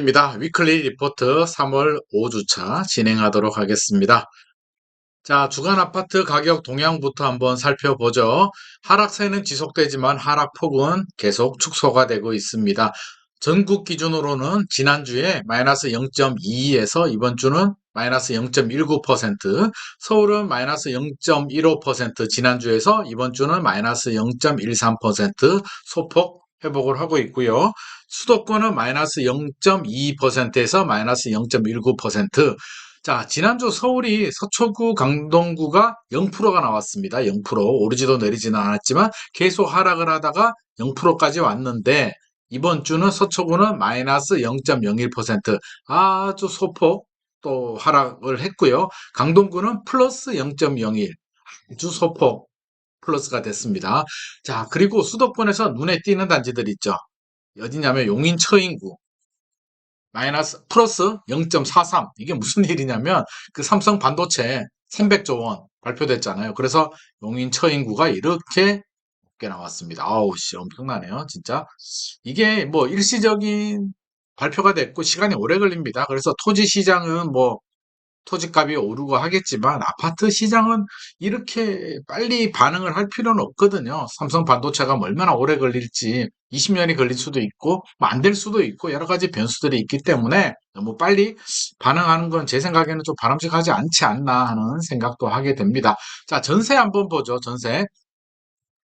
입니다. 위클리 리포트 3월 5주차 진행하도록 하겠습니다. 자, 주간 아파트 가격 동향부터 한번 살펴보죠. 하락세는 지속되지만 하락폭은 계속 축소가 되고 있습니다. 전국 기준으로는 지난주에 마이너스 0.22에서 이번 주는 마이너스 0.19%, 서울은 마이너스 0.15%, 지난주에서 이번 주는 마이너스 0.13% 소폭 회복을 하고 있고요. 수도권은 마이너스 0.22%에서 마이너스 0.19%. 자, 지난주 서울이 서초구, 강동구가 0%가 나왔습니다. 0%. 오르지도 내리지는 않았지만 계속 하락을 하다가 0%까지 왔는데 이번 주는 서초구는 마이너스 0.01%. 아주 소폭 또 하락을 했고요. 강동구는 플러스 0.01. 아주 소폭 플러스가 됐습니다. 자, 그리고 수도권에서 눈에 띄는 단지들 있죠. 어디냐면 용인 처인구. 마이너스 플러스 0.43. 이게 무슨 일이냐면 그 삼성 반도체 300조 원 발표됐잖아요. 그래서 용인 처인구가 이렇게 높게 나왔습니다. 아우 씨 엄청나네요. 진짜. 이게 뭐 일시적인 발표가 됐고 시간이 오래 걸립니다. 그래서 토지 시장은 뭐 토지값이 오르고 하겠지만 아파트 시장은 이렇게 빨리 반응을 할 필요는 없거든요. 삼성 반도체가 뭐 얼마나 오래 걸릴지 20년이 걸릴 수도 있고 뭐 안 될 수도 있고 여러 가지 변수들이 있기 때문에 너무 빨리 반응하는 건 제 생각에는 좀 바람직하지 않지 않나 하는 생각도 하게 됩니다. 자, 전세 한번 보죠. 전세.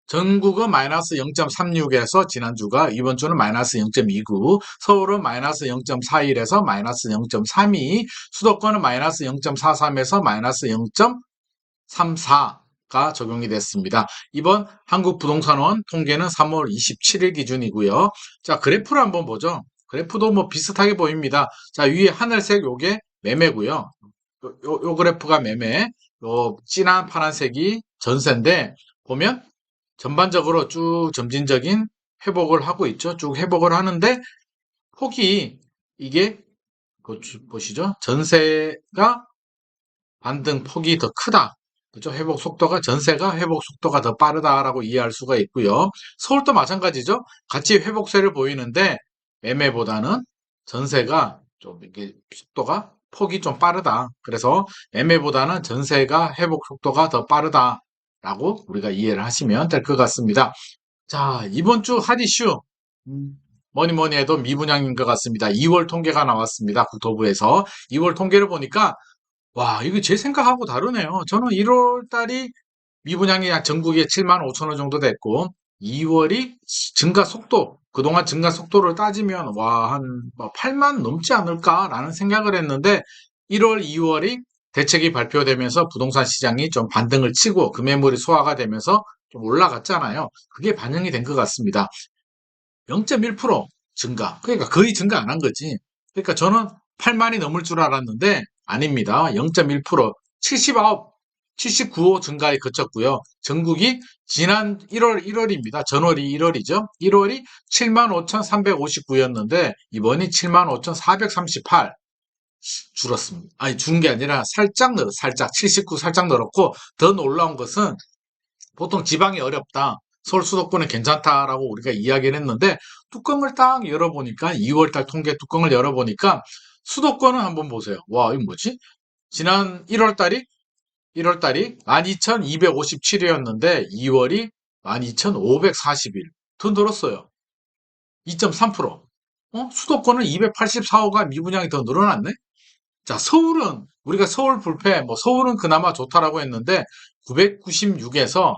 전국은 마이너스 0.36에서 지난주가 이번 주는 마이너스 0.29, 서울은 마이너스 0.41에서 마이너스 0.32, 수도권은 마이너스 0.43에서 마이너스 0.34가 적용이 됐습니다. 이번 한국부동산원 통계는 3월 27일 기준이고요. 자, 그래프를 한번 보죠. 그래프도 뭐 비슷하게 보입니다. 자, 위에 하늘색 요게 매매고요. 요 그래프가 매매, 요 진한 파란색이 전세인데 보면 전반적으로 쭉 점진적인 회복을 하고 있죠. 쭉 회복을 하는데 폭이 이게 보시죠. 전세가 반등 폭이 더 크다. 그죠? 회복 속도가 전세가 회복 속도가 더 빠르다라고 이해할 수가 있고요. 서울도 마찬가지죠. 같이 회복세를 보이는데 매매보다는 전세가 좀 이게 속도가 폭이 좀 빠르다. 그래서 매매보다는 전세가 회복 속도가 더 빠르다라고 우리가 이해를 하시면 될 것 같습니다. 자, 이번 주 핫 이슈. 음, 뭐니 뭐니 해도 미분양인 것 같습니다. 2월 통계가 나왔습니다. 국토부에서. 2월 통계를 보니까 와, 이거 제 생각하고 다르네요. 저는 1월 달이 미분양이 약 전국에 7만 5천 원 정도 됐고, 2월이 증가 속도, 그동안 증가 속도를 따지면, 와, 한 8만 넘지 않을까라는 생각을 했는데, 1월, 2월이 대책이 발표되면서 부동산 시장이 좀 반등을 치고, 금매물이 소화가 되면서 좀 올라갔잖아요. 그게 반영이 된 것 같습니다. 0.1% 증가. 그러니까 거의 증가 안 한 거지. 그러니까 저는 8만이 넘을 줄 알았는데 아닙니다. 0.1%, 79호, 79호 증가에 그쳤고요. 전국이 지난 1월입니다. 전월이 1월이죠. 1월이 75,359였는데 이번이 75,438 줄었습니다. 아니, 준 게 아니라 살짝 늘었, 살짝 79 살짝 늘었고 더 놀라운 것은 보통 지방이 어렵다. 서울 수도권은 괜찮다라고 우리가 이야기를 했는데 뚜껑을 딱 열어보니까 2월달 통계 뚜껑을 열어보니까 수도권은 한번 보세요. 와, 이거 뭐지? 지난 1월달이 12,257이었는데 2월이 12,541. 더 늘었어요. 2.3%. 수도권은 284호가 미분양이 더 늘어났네? 자, 서울은 우리가 서울 불패, 뭐 서울은 그나마 좋다라고 했는데 996에서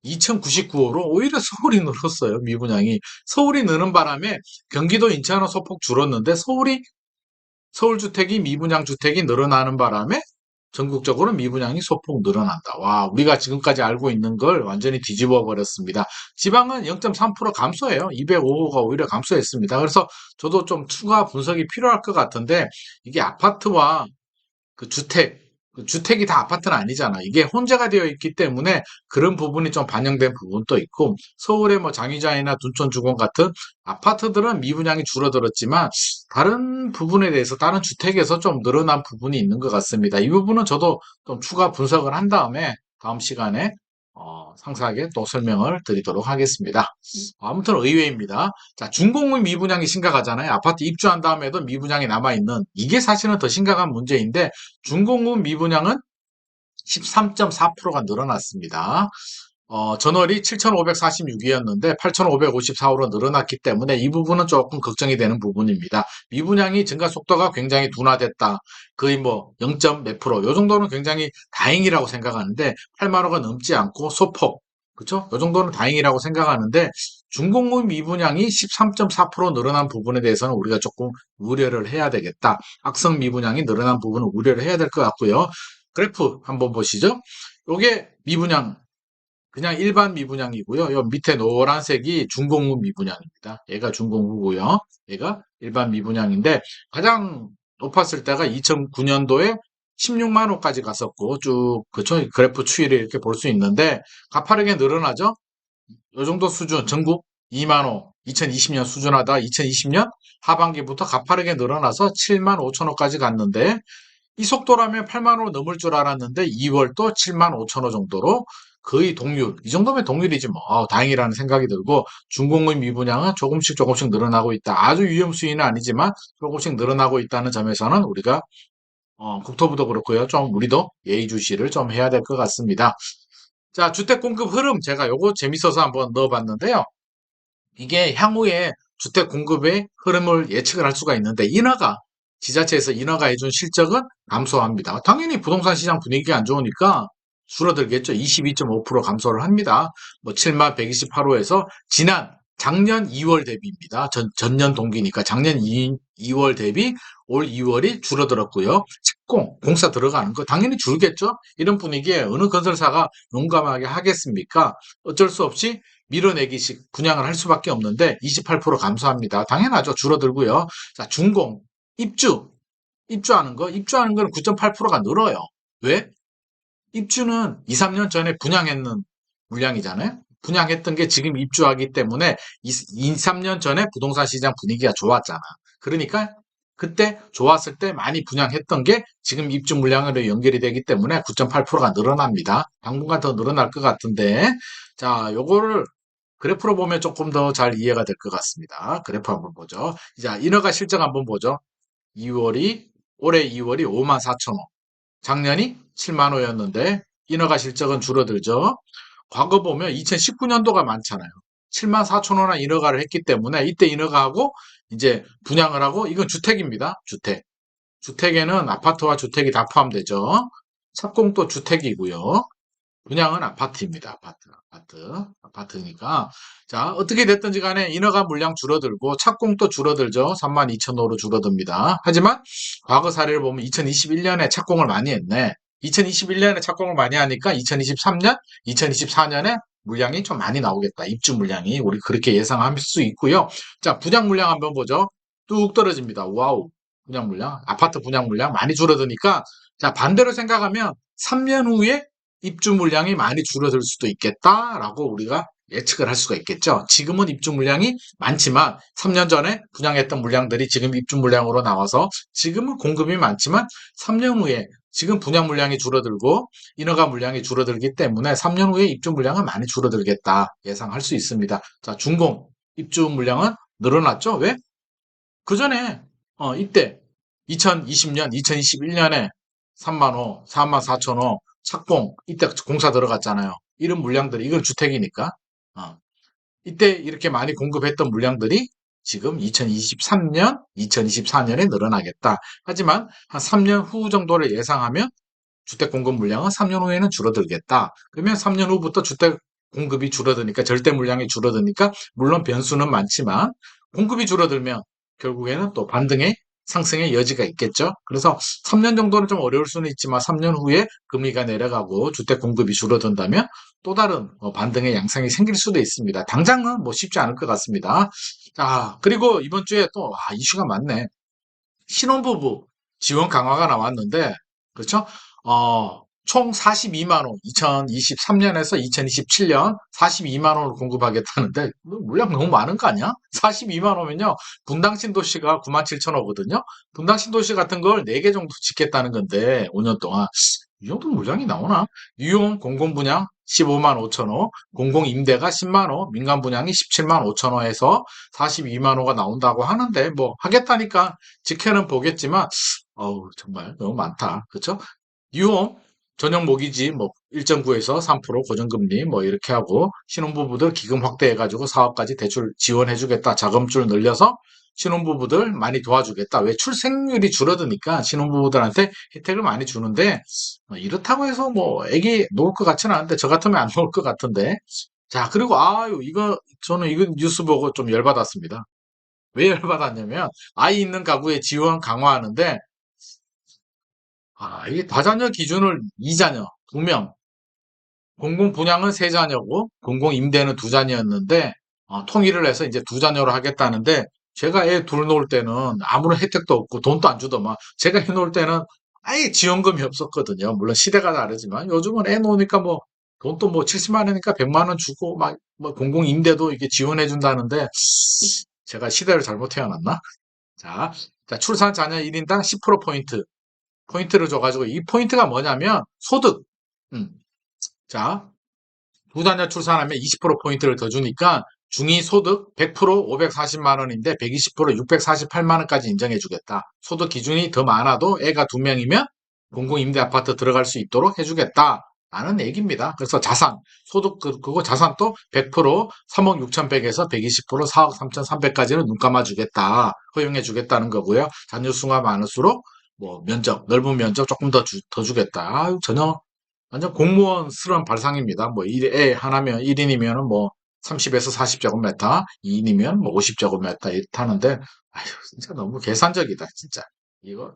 2099호로 오히려 서울이 늘었어요. 미분양이. 서울이 느는 바람에 경기도 인천은 소폭 줄었는데 서울 주택이 미분양 주택이 늘어나는 바람에 전국적으로 미분양이 소폭 늘어난다. 와, 우리가 지금까지 알고 있는 걸 완전히 뒤집어 버렸습니다. 지방은 0.3% 감소해요. 205호가 오히려 감소했습니다. 그래서 저도 좀 추가 분석이 필요할 것 같은데 이게 아파트와 그 주택이 다 아파트는 아니잖아. 이게 혼재가 되어 있기 때문에 그런 부분이 좀 반영된 부분도 있고, 서울의 뭐 장위자이나 둔촌주공 같은 아파트들은 미분양이 줄어들었지만, 다른 부분에 대해서, 다른 주택에서 좀 늘어난 부분이 있는 것 같습니다. 이 부분은 저도 좀 추가 분석을 한 다음에, 다음 시간에 상세하게 또 설명을 드리도록 하겠습니다. 아무튼 의외입니다. 자, 준공업 미분양이 심각하잖아요. 아파트 입주한 다음에도 미분양이 남아있는 이게 사실은 더 심각한 문제인데 준공업 미분양은 13.4%가 늘어났습니다. 전월이 7,546이었는데 8,554호로 늘어났기 때문에 이 부분은 조금 걱정이 되는 부분입니다. 미분양이 증가 속도가 굉장히 둔화됐다. 거의 뭐 0. 몇 프로. 요 정도는 굉장히 다행이라고 생각하는데 8만 호가 넘지 않고 소폭. 그렇죠? 요 정도는 다행이라고 생각하는데 중공업 미분양이 13.4% 늘어난 부분에 대해서는 우리가 조금 우려를 해야 되겠다. 악성 미분양이 늘어난 부분은 우려를 해야 될 것 같고요. 그래프 한번 보시죠. 요게 미분양 그냥 일반 미분양이고요. 요 밑에 노란색이 중공업 미분양입니다. 얘가 중공업고요. 얘가 일반 미분양인데 가장 높았을 때가 2009년도에 16만 호까지 갔었고 쭉 그쵸? 그래프 추이를 이렇게 볼 수 있는데 가파르게 늘어나죠. 요 정도 수준 전국 2만 호 2020년 수준하다 2020년 하반기부터 가파르게 늘어나서 7만 5천 호까지 갔는데 이 속도라면 8만 호 넘을 줄 알았는데 2월 또 7만 5천 호 정도로 거의 동률, 이 정도면 동률이지 뭐 다행이라는 생각이 들고 중공업 미분양은 조금씩 조금씩 늘어나고 있다. 아주 위험 수위는 아니지만 조금씩 늘어나고 있다는 점에서는 우리가 국토부도 그렇고요. 좀 우리도 예의주시를 좀 해야 될 것 같습니다. 자, 주택 공급 흐름 제가 요거 재밌어서 한번 넣어봤는데요. 이게 향후에 주택 공급의 흐름을 예측을 할 수가 있는데 지자체에서 인허가 해준 실적은 감소합니다. 당연히 부동산 시장 분위기가 안 좋으니까 줄어들겠죠. 22.5% 감소를 합니다. 뭐 7만 128호에서 작년 2월 대비입니다. 전년 동기니까 작년 2월 대비 올 2월이 줄어들었고요. 공사 들어가는 거 당연히 줄겠죠. 이런 분위기에 어느 건설사가 용감하게 하겠습니까? 어쩔 수 없이 밀어내기식 분양을 할 수밖에 없는데 28% 감소합니다. 당연하죠. 줄어들고요. 자, 입주하는 거는 9.8%가 늘어요. 왜? 입주는 2, 3년 전에 분양했는 물량이잖아요. 분양했던 게 지금 입주하기 때문에 2, 3년 전에 부동산 시장 분위기가 좋았잖아. 그러니까 그때 좋았을 때 많이 분양했던 게 지금 입주 물량으로 연결이 되기 때문에 9.8%가 늘어납니다. 당분간 더 늘어날 것 같은데 자, 요거를 그래프로 보면 조금 더 잘 이해가 될 것 같습니다. 그래프 한번 보죠. 자, 인허가 실적 한번 보죠. 올해 2월이 5만 4천 호. 작년이 7만 호였는데 인허가 실적은 줄어들죠. 과거 보면 2019년도가 많잖아요. 7만 4천 호나 인허가를 했기 때문에 이때 인허가하고 이제 분양을 하고 이건 주택입니다. 주택에는 아파트와 주택이 다 포함되죠. 착공도 주택이고요. 분양은 아파트입니다. 아파트니까. 자, 어떻게 됐든지 간에 인허가 물량 줄어들고 착공도 줄어들죠. 3만 2천 호로 줄어듭니다. 하지만 과거 사례를 보면 2021년에 착공을 많이 했네. 2021년에 착공을 많이 하니까 2023년, 2024년에 물량이 좀 많이 나오겠다. 입주 물량이. 우리 그렇게 예상할 수 있고요. 자, 분양 물량 한번 보죠. 뚝 떨어집니다. 와우. 분양 물량, 아파트 분양 물량 많이 줄어드니까 자, 반대로 생각하면 3년 후에 입주 물량이 많이 줄어들 수도 있겠다라고 우리가 예측을 할 수가 있겠죠. 지금은 입주 물량이 많지만 3년 전에 분양했던 물량들이 지금 입주 물량으로 나와서 지금은 공급이 많지만 3년 후에 지금 분양 물량이 줄어들고 인허가 물량이 줄어들기 때문에 3년 후에 입주 물량은 많이 줄어들겠다 예상할 수 있습니다. 자, 준공 입주 물량은 늘어났죠. 왜? 그 전에 이때 2020년, 2021년에 3만 호, 4만 4천 호 착공 이때 공사 들어갔잖아요. 이런 물량들이 이건 주택이니까 이때 이렇게 많이 공급했던 물량들이 지금 2023년, 2024년에 늘어나겠다. 하지만 한 3년 후 정도를 예상하면 주택 공급 물량은 3년 후에는 줄어들겠다. 그러면 3년 후부터 주택 공급이 줄어드니까 절대 물량이 줄어드니까 물론 변수는 많지만 공급이 줄어들면 결국에는 또 반등의 상승의 여지가 있겠죠. 그래서 3년 정도는 좀 어려울 수는 있지만 3년 후에 금리가 내려가고 주택 공급이 줄어든다면 또 다른 반등의 양상이 생길 수도 있습니다. 당장은 뭐 쉽지 않을 것 같습니다. 자, 그리고 이번 주에 또 이슈가 많네. 신혼부부 지원 강화가 나왔는데 그렇죠? 총 42만 원, 2023년에서 2027년 42만 원을 공급하겠다는데 물량 너무 많은 거 아니야? 42만 원이면요. 분당 신도시가 9만 7천 호거든요. 분당 신도시 같은 걸 4개 정도 짓겠다는 건데 5년 동안 이 정도 물량이 나오나? 유용 공공분양 15만 5천 호, 공공임대가 10만 호, 민간분양이 17만 5천 호에서 42만 호가 나온다고 하는데 뭐 하겠다니까 지켜는 보겠지만 어우 정말 너무 많다. 그렇죠? 뉴홈 전용 모기지 뭐 1.9에서 3% 고정금리 뭐 이렇게 하고 신혼부부들 기금 확대해가지고 사업까지 대출 지원해주겠다. 자금줄 늘려서 신혼부부들 많이 도와주겠다. 왜 출생률이 줄어드니까 신혼부부들한테 혜택을 많이 주는데 이렇다고 해서 뭐 애기 놓을 것 같지는 않은데 저 같으면 안 놓을 것 같은데 자 그리고 아유 이거 저는 이거 뉴스 보고 좀 열받았습니다. 왜 열받았냐면 아이 있는 가구에 지원 강화하는데 이게 다자녀 기준을 2자녀 2명 공공 분양은 세 자녀고 공공 임대는 두 자녀였는데 통일을 해서 이제 두 자녀로 하겠다는데 제가 애 둘 놓을 때는 아무런 혜택도 없고 돈도 안 주더만 제가 애 놓을 때는 아예 지원금이 없었거든요. 물론 시대가 다르지만 요즘은 애 놓으니까 뭐 돈도 뭐 70만 원이니까 100만 원 주고 막 뭐 공공 임대도 이게 지원해 준다는데 제가 시대를 잘못 태어났나? 자, 자 출산 자녀 1인당 10% 포인트를 줘가지고 이 포인트가 뭐냐면 소득. 음, 자, 두 자녀 출산하면 20% 포인트를 더 주니까 중위소득 100% 540만 원인데 120% 648만 원까지 인정해 주겠다. 소득 기준이 더 많아도 애가 두 명이면 공공임대 아파트 들어갈 수 있도록 해주겠다. 라는 얘기입니다. 그래서 자산, 소득, 그거 자산도 100% 3억 6,100에서 120% 4억 3,300까지는 눈 감아주겠다. 허용해 주겠다는 거고요. 자녀 수가 많을수록 뭐 면적, 넓은 면적 조금 더 주겠다. 전혀 완전 공무원스러운 발상입니다. 뭐, 애 하나면, 1인이면은 뭐, 30에서 40제곱미터, 2인이면 뭐, 50제곱미터 이렇게 하는데, 아휴, 진짜 너무 계산적이다, 진짜. 이거,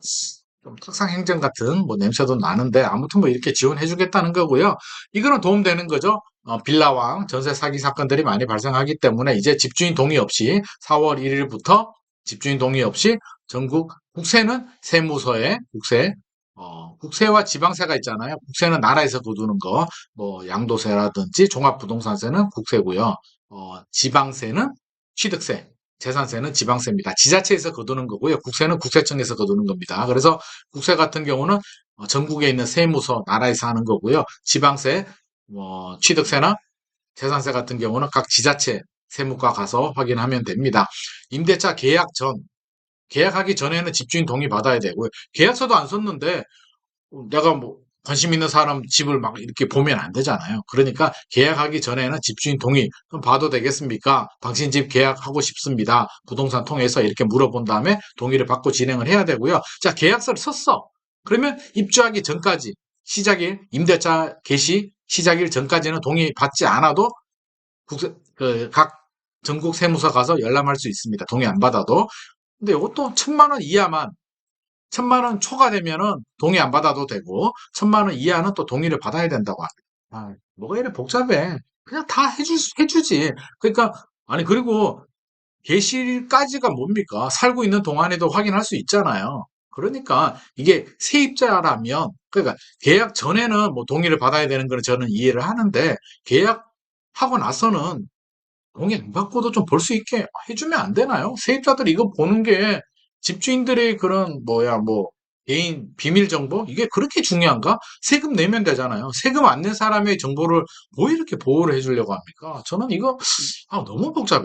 좀 특상행정 같은 뭐, 냄새도 나는데, 아무튼 뭐, 이렇게 지원해주겠다는 거고요. 이거는 도움되는 거죠. 빌라왕, 전세 사기 사건들이 많이 발생하기 때문에, 이제 집주인 동의 없이 4월 1일부터 집주인 동의 없이 전국 국세는 세무서에 국세와 지방세가 있잖아요. 국세는 나라에서 거두는 거, 뭐 양도세라든지 종합부동산세는 국세고요. 지방세는 취득세, 재산세는 지방세입니다. 지자체에서 거두는 거고요. 국세는 국세청에서 거두는 겁니다. 그래서 국세 같은 경우는 전국에 있는 세무서, 나라에서 하는 거고요. 지방세, 취득세나 재산세 같은 경우는 각 지자체 세무과 가서 확인하면 됩니다. 임대차 계약하기 전에는 집주인 동의 받아야 되고요. 계약서도 안 썼는데 내가 뭐 관심 있는 사람 집을 막 이렇게 보면 안 되잖아요. 그러니까 계약하기 전에는 집주인 동의 그럼 봐도 되겠습니까? 당신 집 계약하고 싶습니다. 부동산 통해서 이렇게 물어본 다음에 동의를 받고 진행을 해야 되고요. 자, 계약서를 썼어. 그러면 입주하기 전까지 임대차 개시 시작일 전까지는 동의 받지 않아도 각 전국 세무서 가서 열람할 수 있습니다. 동의 안 받아도. 근데 이것도 1,000만 원 이하만 1,000만 원 초과되면은 동의 안 받아도 되고 1,000만 원 이하는 또 동의를 받아야 된다고 합니다. 뭐가 이래 복잡해. 그냥 다 해주지. 그러니까 아니 그리고 개시일까지가 뭡니까? 살고 있는 동안에도 확인할 수 있잖아요. 그러니까 이게 세입자라면 그러니까 계약 전에는 뭐 동의를 받아야 되는 거는 저는 이해를 하는데 계약하고 나서는 동의 안 받고도 좀 볼 수 있게 해주면 안 되나요? 세입자들이 이거 보는 게 집주인들의 그런 개인 비밀 정보 이게 그렇게 중요한가? 세금 내면 되잖아요. 세금 안 낸 사람의 정보를 뭐 이렇게 보호를 해주려고 합니까? 저는 이거 너무 복잡해.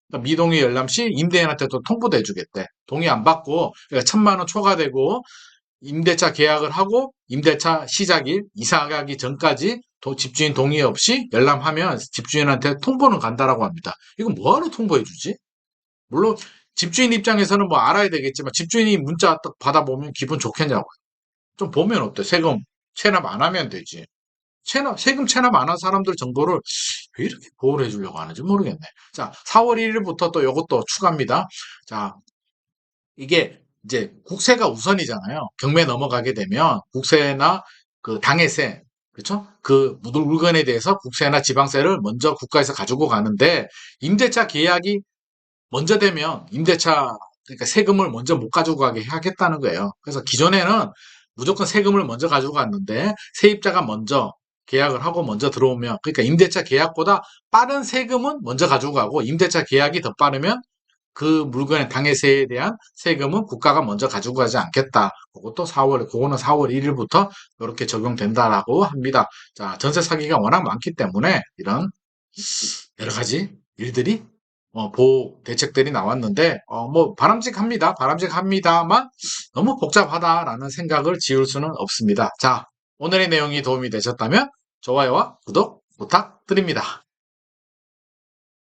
그러니까 미동의 열람 시 임대인한테도 통보도 해주겠대. 동의 안 받고 그러니까 1,000만 원 초과되고 임대차 계약을 하고 임대차 시작일 이사 가기 전까지 집주인 동의 없이 열람하면 집주인한테 통보는 간다라고 합니다. 이거 뭐하러 통보해 주지? 물론 집주인 입장에서는 뭐 알아야 되겠지만 집주인이 문자 딱 받아보면 기분 좋겠냐고요. 좀 보면 어때? 세금 체납 안 하면 되지. 세금 체납 안 한 사람들 정보를 왜 이렇게 보호를 해주려고 하는지 모르겠네. 자, 4월 1일부터 또 이것도 추가입니다. 자, 이게 이제 국세가 우선이잖아요. 경매 넘어가게 되면 국세나 그 당해세, 그렇죠? 그 물건에 대해서 국세나 지방세를 먼저 국가에서 가지고 가는데 임대차 계약이 먼저 되면 그러니까 세금을 먼저 못 가지고 가게 하겠다는 거예요. 그래서 기존에는 무조건 세금을 먼저 가지고 갔는데 세입자가 먼저 계약을 하고 먼저 들어오면 그러니까 임대차 계약보다 빠른 세금은 먼저 가지고 가고 임대차 계약이 더 빠르면 그 물건의 당해세에 대한 세금은 국가가 먼저 가지고 가지 않겠다. 그거는 4월 1일부터 이렇게 적용된다라고 합니다. 자, 전세 사기가 워낙 많기 때문에 이런 여러 가지 일들이 보호 대책들이 나왔는데 뭐 바람직합니다. 바람직합니다만 너무 복잡하다라는 생각을 지울 수는 없습니다. 자, 오늘의 내용이 도움이 되셨다면 좋아요와 구독 부탁드립니다.